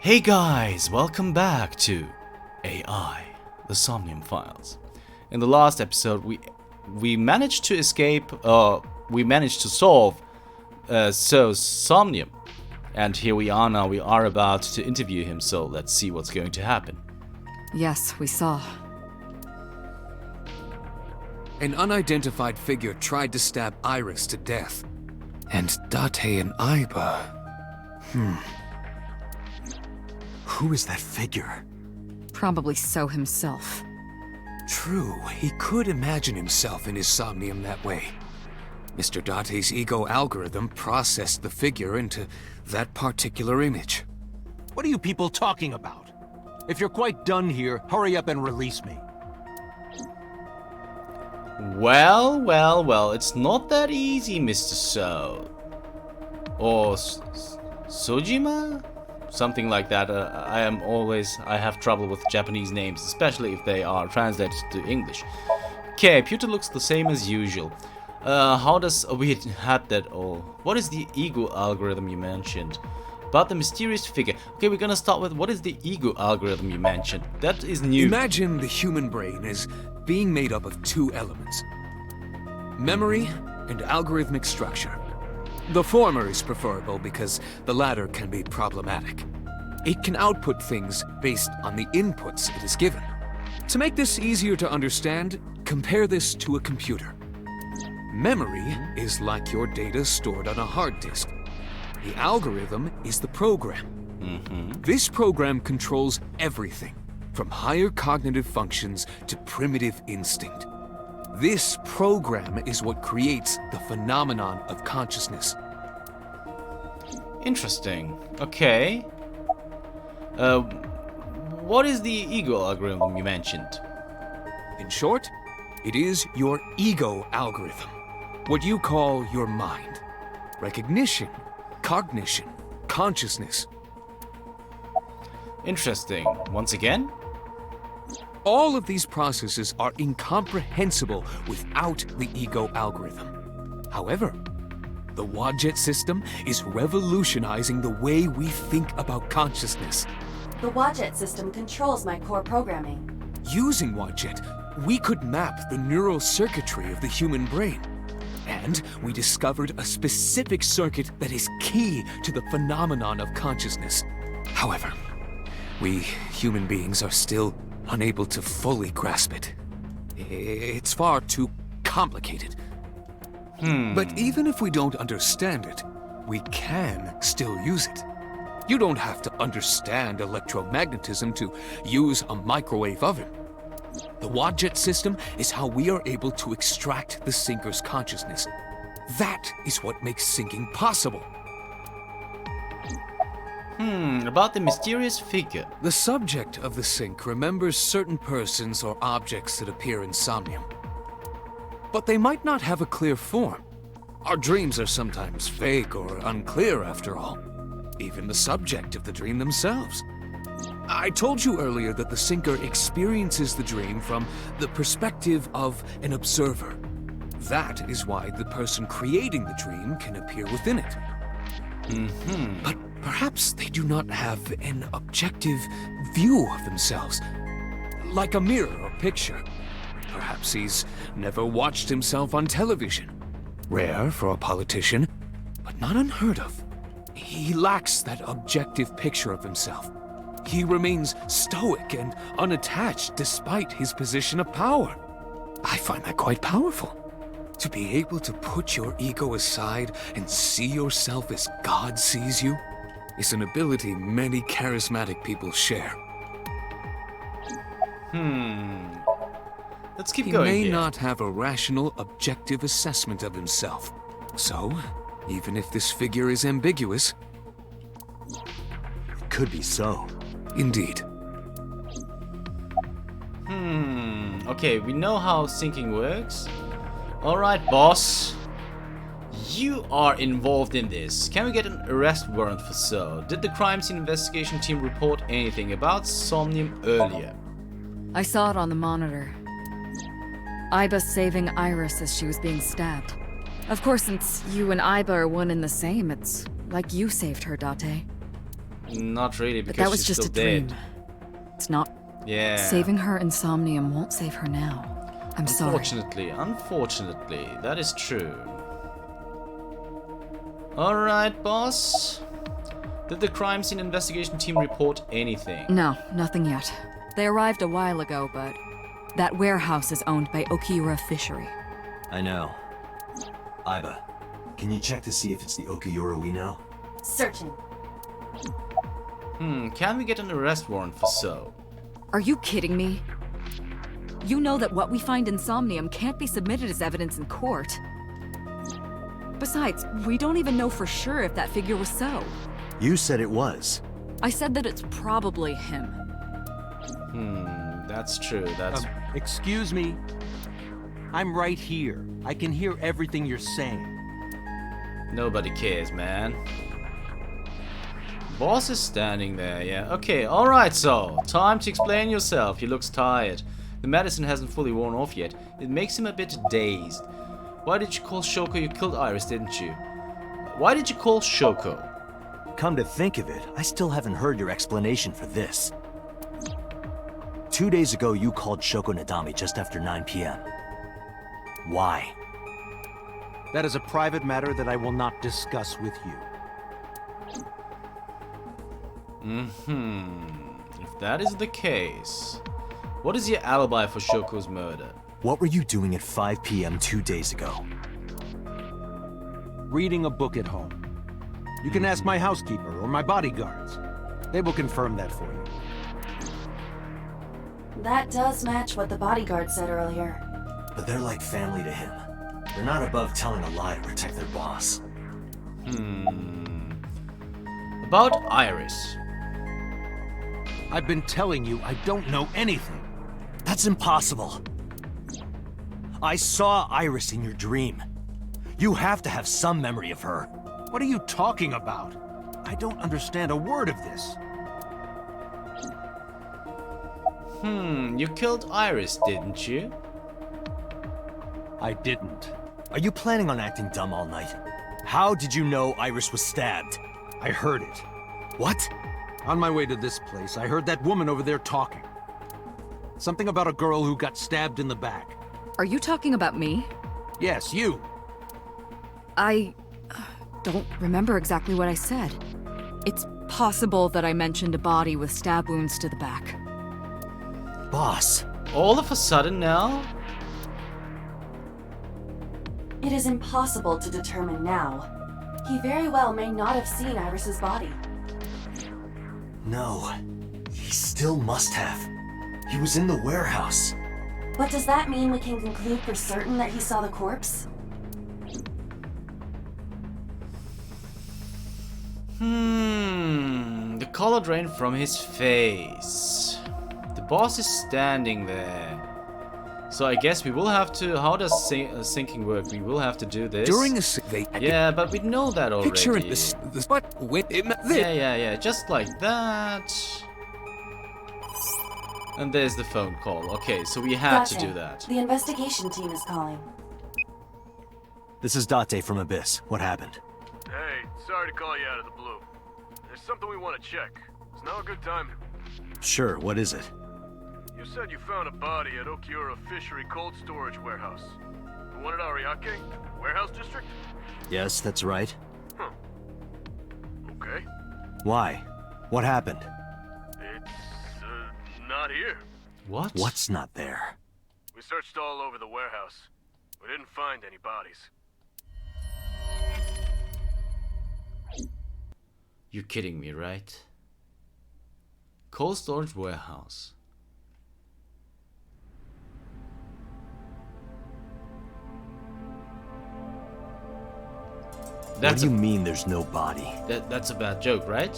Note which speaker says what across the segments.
Speaker 1: Hey guys, welcome back to AI, the Somnium files. In the last episode, we managed to escape, we managed to solve Somnium. And here we are now, we are about to interview him, so let's see what's going to happen.
Speaker 2: Yes, we saw.
Speaker 3: An unidentified figure tried to stab Iris to death. And Date and Iba...
Speaker 4: Who is that figure?
Speaker 2: Probably So himself.
Speaker 3: True, he could imagine himself in his Somnium that way. Mr. Date's ego algorithm processed the figure into that particular image.
Speaker 4: What are you people talking about? If you're quite done here, hurry up and release me.
Speaker 1: Well, it's not that easy, Mr. So. Or Sojima? Something like that. I have trouble with Japanese names, especially if they are translated to English. Okay, Pewter looks the same as usual. How does we had that all? What is the ego algorithm you mentioned? About the mysterious figure. Okay, we're gonna start with what is the ego algorithm you mentioned? That is new.
Speaker 3: Imagine the human brain as being made up of two elements: memory and algorithmic structure. The former is preferable because the latter can be problematic. It can output things based on the inputs it is given. To make this easier to understand, compare this to a computer. Memory is like your data stored on a hard disk. The algorithm is the program. This program controls everything, from higher cognitive functions to primitive instinct. This program is what creates the phenomenon of consciousness.
Speaker 1: Interesting. Okay. What is the ego algorithm you mentioned?
Speaker 3: In short, it is your ego algorithm. What you call your mind. Recognition, cognition, consciousness.
Speaker 1: Interesting. Once again?
Speaker 3: All of these processes are incomprehensible without the ego algorithm. However, the Wadjet system is revolutionizing the way we think about consciousness.
Speaker 5: The Wadjet system controls my core programming.
Speaker 3: Using Wadjet, we could map the neural circuitry of the human brain. And we discovered a specific circuit that is key to the phenomenon of consciousness. However, we human beings are still unable to fully grasp it. It's far too complicated. But even if we don't understand it, we can still use it. You don't have to understand electromagnetism to use a microwave oven. The Wadjet system is how we are able to extract the sinker's consciousness. That is what makes syncing possible.
Speaker 1: About the mysterious figure.
Speaker 3: The subject of the sync remembers certain persons or objects that appear in Somnium. But they might not have a clear form. Our dreams are sometimes vague or unclear, after all. Even the subject of the dream themselves. I told you earlier that the syncer experiences the dream from the perspective of an observer. That is why the person creating the dream can appear within it. But perhaps they do not have an objective view of themselves, like a mirror or picture. Perhaps he's never watched himself on television. Rare for a politician, but not unheard of. He lacks that objective picture of himself. He remains stoic and unattached despite his position of power. I find that quite powerful. To be able to put your ego aside and see yourself as God sees you is an ability many charismatic people share.
Speaker 1: Let's keep
Speaker 3: He
Speaker 1: going
Speaker 3: may
Speaker 1: here.
Speaker 3: not have a rational, objective assessment of himself. So, even if this figure is ambiguous...
Speaker 4: It could be so.
Speaker 3: Indeed.
Speaker 1: Okay, we know how syncing works. Alright, boss. You are involved in this. Can we get an arrest warrant for so? Did the crime scene investigation team report anything about Somnium earlier?
Speaker 2: I saw it on the monitor. Iba saving Iris as she was being stabbed. Of course, since you and Iba are one and the same, it's like you saved her, Date.
Speaker 1: Not really,
Speaker 2: But
Speaker 1: because
Speaker 2: that was
Speaker 1: she's
Speaker 2: just
Speaker 1: still
Speaker 2: a dream.
Speaker 1: dead.
Speaker 2: It's not.
Speaker 1: Yeah.
Speaker 2: Saving her in Somnium won't save her now. I'm sorry.
Speaker 1: Unfortunately, that is true. Alright, boss. Did the crime scene investigation team report anything?
Speaker 2: No, nothing yet. They arrived a while ago, but that warehouse is owned by Okiura Fishery.
Speaker 6: I know. Iba, can you check to see if it's the Okiura we know?
Speaker 5: Searching.
Speaker 1: Can we get an arrest warrant for so?
Speaker 2: Are you kidding me? You know that what we find in Somnium can't be submitted as evidence in court. Besides, we don't even know for sure if that figure was so.
Speaker 6: You said it was.
Speaker 2: I said that it's probably him.
Speaker 1: That's true. That's
Speaker 4: Excuse me? I'm right here. I can hear everything you're saying.
Speaker 1: nobody cares, man. Boss is standing there, yeah. Okay, alright, so. Time to explain yourself. He looks tired. The medicine hasn't fully worn off yet. It makes him a bit dazed. Why did you call Shoko? You killed Iris, didn't you? Why did you call Shoko?
Speaker 6: Come to think of it, I still haven't heard your explanation for this. 2 days ago, you called Shoko Nadami just after 9 p.m. Why?
Speaker 4: That is a private matter that I will not discuss with you.
Speaker 1: If that is the case, what is your alibi for Shoko's murder?
Speaker 6: What were you doing at 5 p.m. 2 days ago?
Speaker 4: Reading a book at home. You can ask my housekeeper or my bodyguards. They will confirm that for you.
Speaker 5: That does match what the bodyguard said earlier.
Speaker 6: But they're like family to him. They're not above telling a lie to protect their boss.
Speaker 1: About Iris.
Speaker 4: I've been telling you I don't know anything.
Speaker 6: That's impossible. I saw Iris in your dream. You have to have some memory of her.
Speaker 4: What are you talking about? I don't understand a word of this.
Speaker 1: You killed Iris, didn't you?
Speaker 4: I didn't.
Speaker 6: Are you planning on acting dumb all night? How did you know Iris was stabbed?
Speaker 4: I heard it.
Speaker 6: What?
Speaker 4: On my way to this place, I heard that woman over there talking. Something about a girl who got stabbed in the back.
Speaker 2: Are you talking about me?
Speaker 4: Yes, you.
Speaker 2: I don't remember exactly what I said. It's possible that I mentioned a body with stab wounds to the back.
Speaker 6: Boss.
Speaker 1: All of a sudden now?
Speaker 5: It is impossible to determine now. He very well may not have seen Iris's body.
Speaker 6: No. He still must have. He was in the warehouse.
Speaker 5: But does that mean we can conclude for certain that he saw the corpse?
Speaker 1: The color drained from his face. The boss is standing there. So I guess we will have to... How does syncing work? We will have to do this.
Speaker 3: During a they
Speaker 1: Yeah, but we know that already.
Speaker 3: picture in this what with him
Speaker 1: Yeah, just like that. And there's the phone call. Okay, so we had to
Speaker 5: Date,
Speaker 1: do that.
Speaker 5: The investigation team is calling.
Speaker 6: This is Date from Abyss. What happened?
Speaker 7: Hey, sorry to call you out of the blue. There's something we want to check. Is now a good time?
Speaker 6: Sure, what is it?
Speaker 7: You said you found a body at Okiura Fishery Cold Storage Warehouse. The one at Ariake? Warehouse District?
Speaker 6: Yes, that's right.
Speaker 7: Huh. Okay.
Speaker 6: Why? What happened?
Speaker 7: It's, not here.
Speaker 1: What?
Speaker 6: What's not there?
Speaker 7: We searched all over the warehouse. We didn't find any bodies.
Speaker 1: You're kidding me, right? Cold storage warehouse.
Speaker 6: What do you mean there's no body?
Speaker 1: That's a bad joke, right?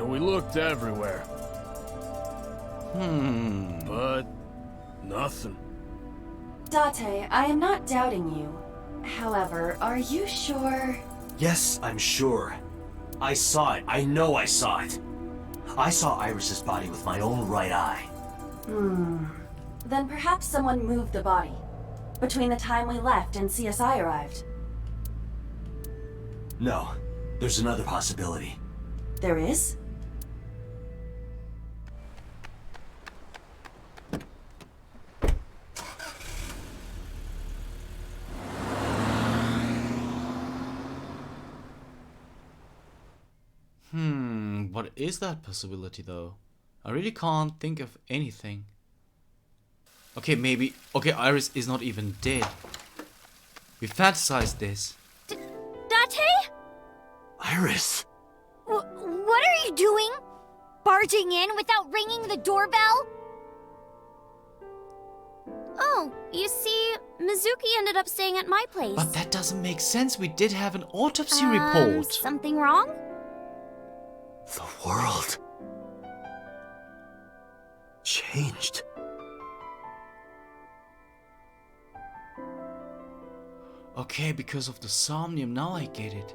Speaker 7: We looked everywhere. But nothing.
Speaker 5: Date, I am not doubting you. However, are you sure?
Speaker 6: Yes, I'm sure. I saw it. I know I saw it. I saw Iris's body with my own right eye.
Speaker 5: Then perhaps someone moved the body. Between the time we left and CSI arrived.
Speaker 6: No. There's another possibility.
Speaker 5: There is?
Speaker 1: What is that possibility though? I really can't think of anything. Okay, maybe... Okay, Iris is not even dead. We fantasized this.
Speaker 8: Date?
Speaker 6: Iris!
Speaker 8: What are you doing? Barging in without ringing the doorbell? Oh, you see, Mizuki ended up staying at my place.
Speaker 1: But that doesn't make sense. We did have an autopsy report.
Speaker 8: Something wrong?
Speaker 6: The world... changed.
Speaker 1: Okay, because of the Somnium, now I get it.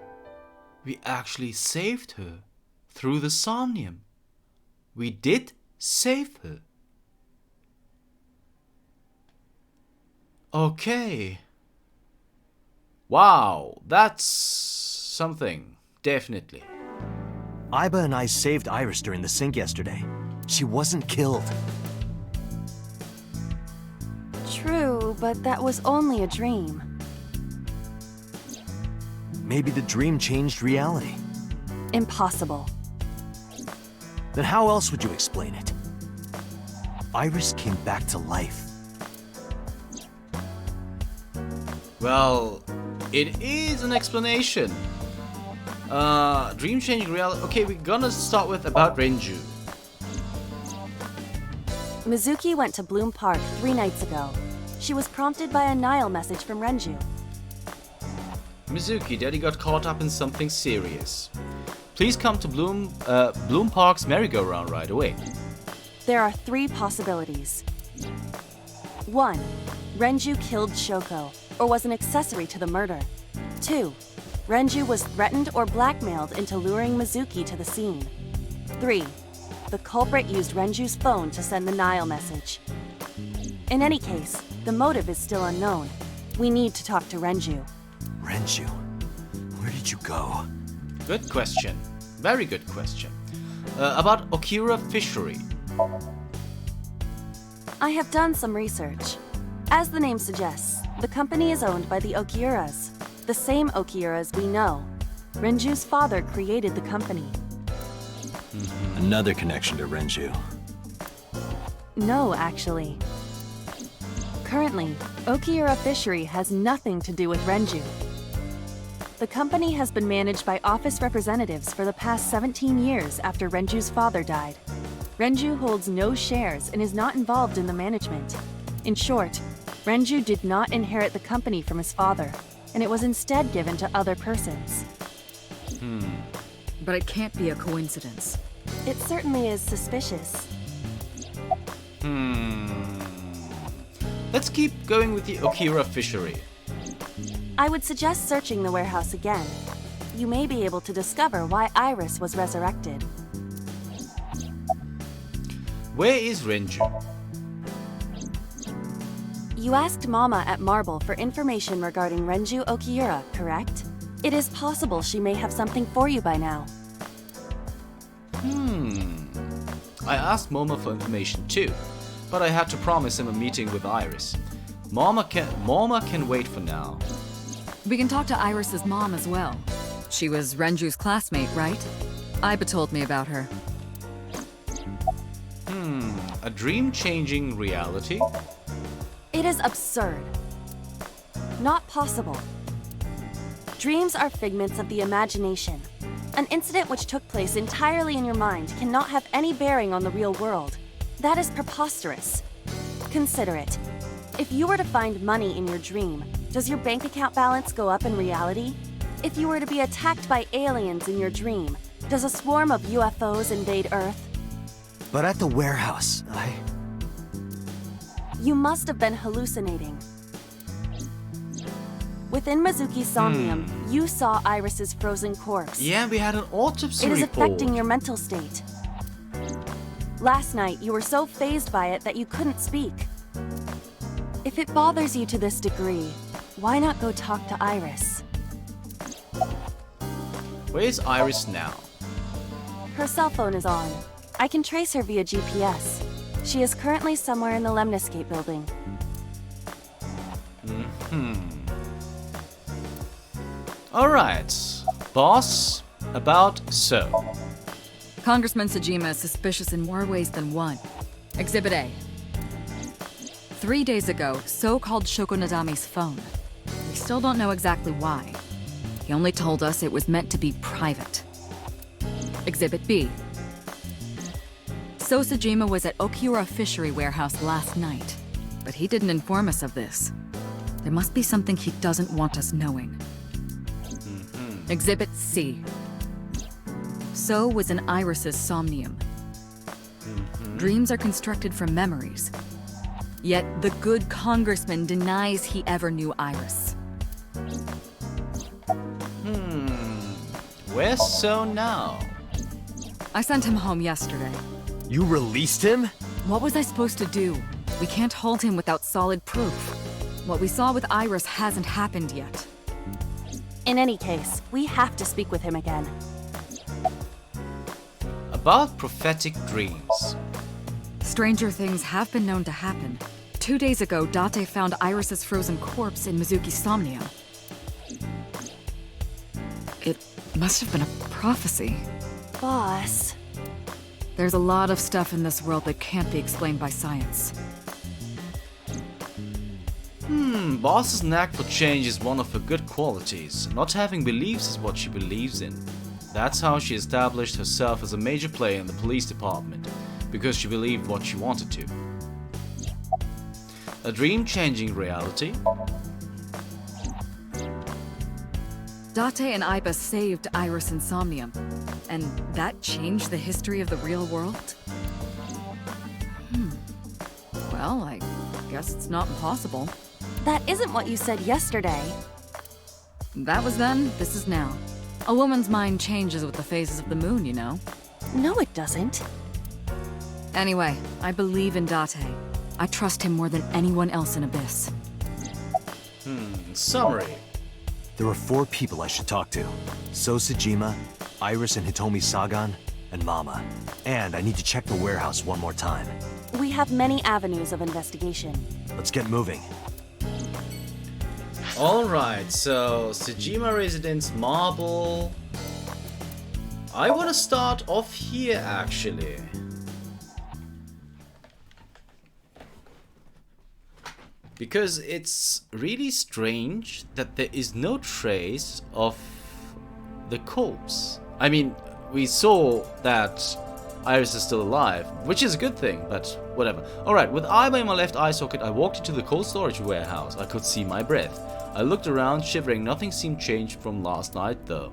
Speaker 1: We actually saved her. Through the Somnium. We did save her. Okay. Wow, that's something. Definitely.
Speaker 6: Iba and I saved Iris during the sink yesterday. She wasn't killed.
Speaker 5: True, but that was only a dream.
Speaker 6: Maybe the dream changed reality.
Speaker 5: Impossible.
Speaker 6: Then how else would you explain it? Iris came back to life.
Speaker 1: Well, it is an explanation. Dream changing reality. Okay, we're gonna start with about Renju.
Speaker 5: Mizuki went to Bloom Park 3 nights ago. She was prompted by a Nile message from Renju.
Speaker 1: Mizuki, Daddy got caught up in something serious. Please come to Bloom Park's merry-go-round right away.
Speaker 5: There are 3 possibilities. 1. Renju killed Shoko, or was an accessory to the murder. 2. Renju was threatened or blackmailed into luring Mizuki to the scene. 3. The culprit used Renju's phone to send the Nile message. In any case, the motive is still unknown. We need to talk to Renju.
Speaker 6: Renju, where did you go?
Speaker 1: Good question. Very good question. About Okura Fishery.
Speaker 5: I have done some research. As the name suggests, the company is owned by the Okiuras, the same Okiuras we know. Renju's father created the company.
Speaker 6: Another connection to Renju.
Speaker 5: No, actually. Currently, Okiura Fishery has nothing to do with Renju. The company has been managed by office representatives for the past 17 years after Renju's father died. Renju holds no shares and is not involved in the management. In short, Renju did not inherit the company from his father, and it was instead given to other persons.
Speaker 2: But it can't be a coincidence.
Speaker 5: It certainly is suspicious.
Speaker 1: Let's keep going with the Okura Fishery.
Speaker 5: I would suggest searching the warehouse again. You may be able to discover why Iris was resurrected.
Speaker 1: Where is Renju?
Speaker 5: You asked Mama at Marble for information regarding Renju Okiura, correct? It is possible she may have something for you by now.
Speaker 1: I asked Moma for information too, but I had to promise him a meeting with Iris. Mama can wait for now.
Speaker 2: We can talk to Iris's mom as well. She was Renju's classmate, right? Iba told me about her.
Speaker 1: A dream-changing reality?
Speaker 5: It is absurd. Not possible. Dreams are figments of the imagination. An incident which took place entirely in your mind cannot have any bearing on the real world. That is preposterous. Consider it. If you were to find money in your dream, does your bank account balance go up in reality? If you were to be attacked by aliens in your dream, does a swarm of UFOs invade Earth?
Speaker 6: But at the warehouse,
Speaker 5: You must have been hallucinating. Within Mizuki's Somnium, you saw Iris's frozen corpse.
Speaker 1: Yeah, we had an autopsy
Speaker 5: It is
Speaker 1: report.
Speaker 5: affecting your mental state. Last night, you were so fazed by it that you couldn't speak. If it bothers you to this degree, why not go talk to Iris?
Speaker 1: Where's Iris now?
Speaker 5: Her cell phone is on. I can trace her via GPS. She is currently somewhere in the Lemniscate building.
Speaker 1: Alright. Boss, about so.
Speaker 2: Congressman Sejima is suspicious in more ways than one. Exhibit A. 3 days ago, So called Shoko Nadami's phone. We still don't know exactly why. He only told us it was meant to be private. Exhibit B. So Sejima was at Okiura Fishery Warehouse last night, but he didn't inform us of this. There must be something he doesn't want us knowing. Exhibit C. So was in Iris's Somnium. Dreams are constructed from memories. Yet the good congressman denies he ever knew Iris.
Speaker 1: Where's So now?
Speaker 2: I sent him home yesterday.
Speaker 6: You released him?
Speaker 2: What was I supposed to do? We can't hold him without solid proof. What we saw with Iris hasn't happened yet.
Speaker 5: In any case, we have to speak with him again.
Speaker 1: About prophetic dreams.
Speaker 2: Stranger things have been known to happen. 2 days ago, Date found Iris's frozen corpse in Mizuki's Somnium. It must have been a prophecy.
Speaker 5: Boss.
Speaker 2: There's a lot of stuff in this world that can't be explained by science.
Speaker 1: Boss's knack for change is one of her good qualities. Not having beliefs is what she believes in. That's how she established herself as a major player in the police department, because she believed what she wanted to. A dream changing reality?
Speaker 2: Date and Iba saved Iris in Somnium, and that changed the history of the real world? Well, I guess it's not impossible.
Speaker 5: That isn't what you said yesterday.
Speaker 2: That was then, this is now. A woman's mind changes with the phases of the moon, you know?
Speaker 5: No, it doesn't.
Speaker 2: Anyway, I believe in Date. I trust him more than anyone else in Abyss.
Speaker 1: Summary.
Speaker 6: There are 4 people I should talk to. So Sejima, Iris and Hitomi Sagan, and Mama. And I need to check the warehouse one more time.
Speaker 5: We have many avenues of investigation.
Speaker 6: Let's get moving.
Speaker 1: Alright, so Sagan Residence, Marble. I want to start off here actually. Because it's really strange that there is no trace of the corpse. I mean, we saw that Iris is still alive, which is a good thing, but whatever. Alright, with Iba in my left eye socket, I walked into the cold storage warehouse. I could see my breath. I looked around, shivering. Nothing seemed changed from last night, though.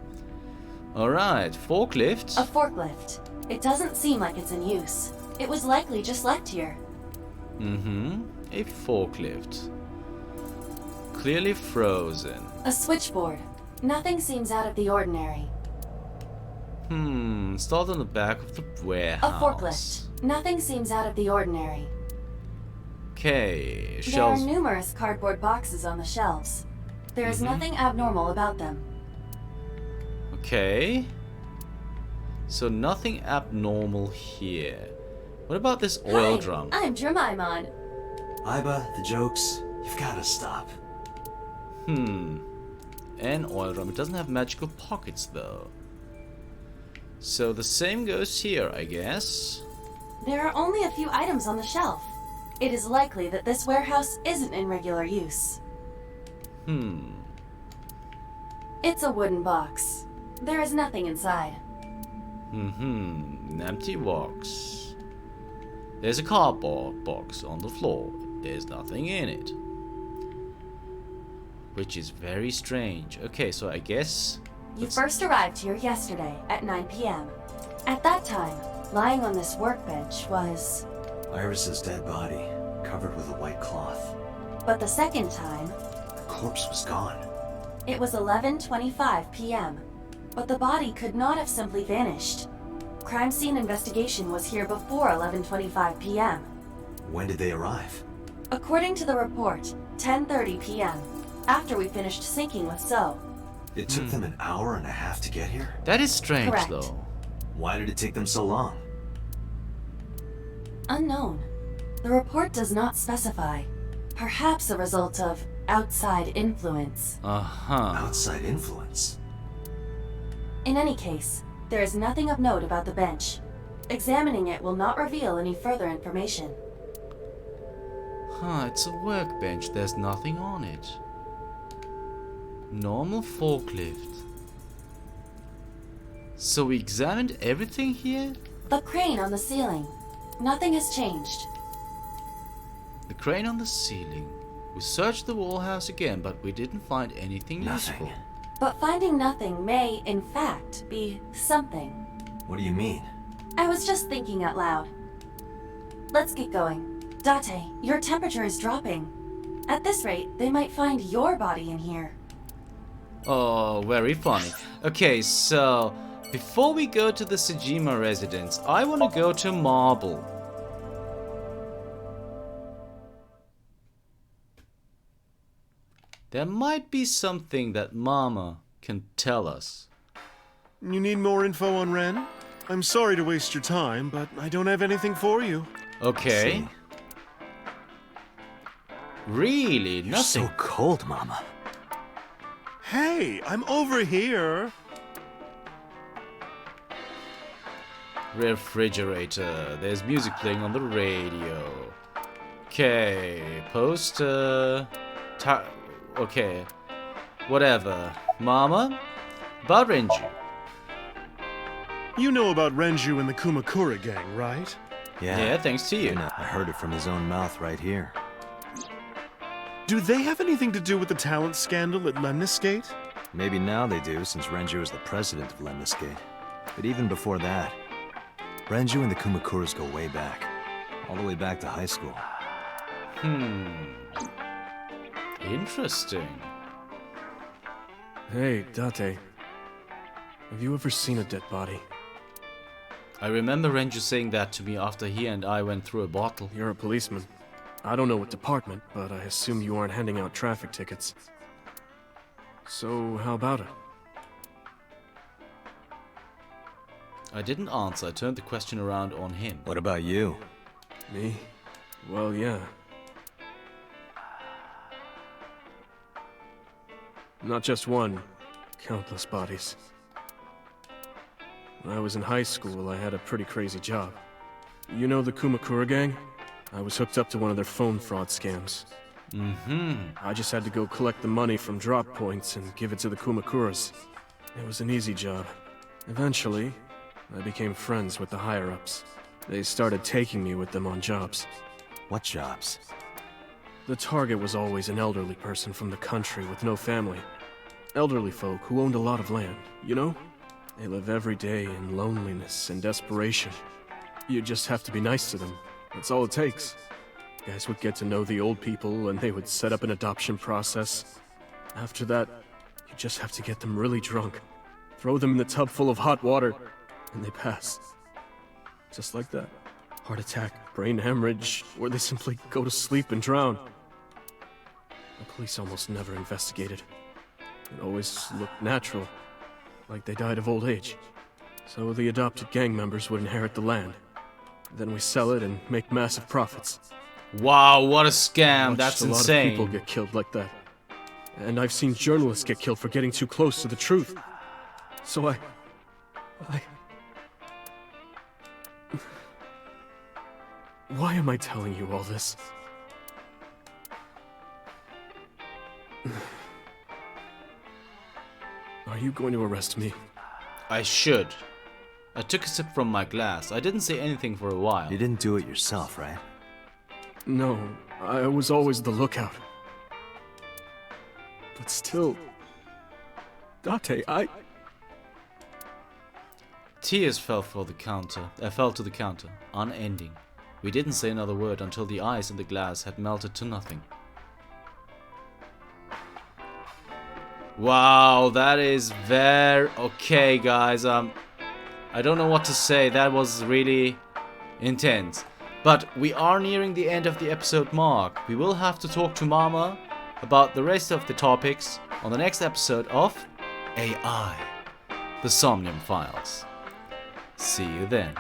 Speaker 1: Alright, forklift.
Speaker 5: A forklift. It doesn't seem like it's in use. It was likely just left here.
Speaker 1: A forklift. Clearly frozen.
Speaker 5: A switchboard. Nothing seems out of the ordinary.
Speaker 1: Installed on the back of the
Speaker 5: A
Speaker 1: warehouse.
Speaker 5: forklift. Nothing seems out of the ordinary.
Speaker 1: Okay,
Speaker 5: There are
Speaker 1: shelves.
Speaker 5: numerous cardboard boxes on the shelves. There is nothing abnormal about them.
Speaker 1: Okay. So nothing abnormal here. What about this oil
Speaker 5: Hi,
Speaker 1: drum?
Speaker 5: I'm Jemimon.
Speaker 6: Iba, the jokes, you've gotta stop.
Speaker 1: An oil drum. It doesn't have magical pockets though. So the same goes here, I guess.
Speaker 5: There are only a few items on the shelf. It is likely that this warehouse isn't in regular use. It's a wooden box. There is nothing inside.
Speaker 1: An empty box. There's a cardboard box on the floor. There's nothing in it. Which is very strange. Okay, so I guess...
Speaker 5: You first arrived here yesterday at 9 p.m. At that time, lying on this workbench was...
Speaker 6: Iris's dead body, covered with a white cloth.
Speaker 5: But the second time,
Speaker 6: The corpse was gone.
Speaker 5: it was 11:25 p.m. But the body could not have simply vanished. Crime scene investigation was here before 11:25 p.m.
Speaker 6: When did they arrive?
Speaker 5: According to the report, 10:30 p.m. After we finished syncing with So.
Speaker 6: It took them an hour and a half to get here?
Speaker 1: That is strange,
Speaker 5: Correct.
Speaker 1: though.
Speaker 6: Why did it take them so long?
Speaker 5: Unknown. The report does not specify. Perhaps a result of outside influence.
Speaker 1: Uh-huh.
Speaker 6: Outside influence?
Speaker 5: In any case, there is nothing of note about the bench. Examining it will not reveal any further information.
Speaker 1: Huh, it's a workbench. There's nothing on it. Normal forklift. So we examined everything here?
Speaker 5: The crane on the ceiling. Nothing has changed.
Speaker 1: The crane on the ceiling. We searched the wall house again, but we didn't find anything
Speaker 6: Nothing.
Speaker 1: useful.
Speaker 5: But finding nothing may, in fact, be something.
Speaker 6: What do you mean?
Speaker 5: I was just thinking out loud. Let's get going. Date, your temperature is dropping. At this rate, they might find your body in here.
Speaker 1: Oh, very funny. Okay, so before we go to the Sagan Residence, I want to go to Marble. There might be something that Mama can tell us.
Speaker 9: You need more info on Ren? I'm sorry to waste your time, but I don't have anything for you.
Speaker 1: Okay.
Speaker 6: See?
Speaker 1: Really?
Speaker 6: You're
Speaker 1: Nothing.
Speaker 6: so cold, Mama.
Speaker 9: Hey, I'm over here.
Speaker 1: Refrigerator. There's music playing on the radio. Okay. Poster. Okay. Whatever. Mama? About Renju.
Speaker 9: You know about Renju and the Kumakura gang, right?
Speaker 1: Yeah, thanks to you.
Speaker 6: And, I heard it from his own mouth right here.
Speaker 9: Do they have anything to do with the talent scandal at Lemniscate?
Speaker 6: Maybe now they do, since Renju is the president of Lemniscate. But even before that, Renju and the Kumakuras go way back. All the way back to high school.
Speaker 1: Interesting.
Speaker 10: Hey, Date. Have you ever seen a dead body?
Speaker 1: I remember Renju saying that to me after he and I went through a bottle.
Speaker 10: You're a policeman. I don't know what department, but I assume you aren't handing out traffic tickets. So, how about it?
Speaker 1: I didn't answer. I turned the question around on him.
Speaker 6: What about you?
Speaker 10: Me? Well, yeah. Not just one, countless bodies. When I was in high school, I had a pretty crazy job. You know the Kumakura gang? I was hooked up to one of their phone fraud scams. I just had to go collect the money from drop points and give it to the Kumakuras. It was an easy job. Eventually, I became friends with the higher-ups. They started taking me with them on jobs.
Speaker 6: What jobs?
Speaker 10: The target was always an elderly person from the country with no family. Elderly folk who owned a lot of land, you know? They live every day in loneliness and desperation. You just have to be nice to them. That's all it takes. Guys would get to know the old people and they would set up an adoption process. After that, you just have to get them really drunk. Throw them in the tub full of hot water, and they pass. Just like that. Heart attack, brain hemorrhage, or they simply go to sleep and drown. The police almost never investigated. It always looked natural, like they died of old age. So the adopted gang members would inherit the land. Then we sell it and make massive profits.
Speaker 1: Wow, what a scam.
Speaker 10: Watched
Speaker 1: That's
Speaker 10: a lot
Speaker 1: insane.
Speaker 10: of people get killed like that. And I've seen journalists get killed for getting too close to the truth. So I... Why am I telling you all this? Are you going to arrest me?
Speaker 1: I should. I took a sip from my glass. I didn't say anything for a while.
Speaker 6: You didn't do it yourself, right?
Speaker 10: No, I was always the lookout. But still... Date,
Speaker 1: Tears fell to the counter, unending. We didn't say another word until the ice in the glass had melted to nothing. Wow, that is very... Okay, guys, I don't know what to say. That was really intense. But we are nearing the end of the episode mark. We will have to talk to Mama about the rest of the topics on the next episode of AI. The Somnium Files. See you then.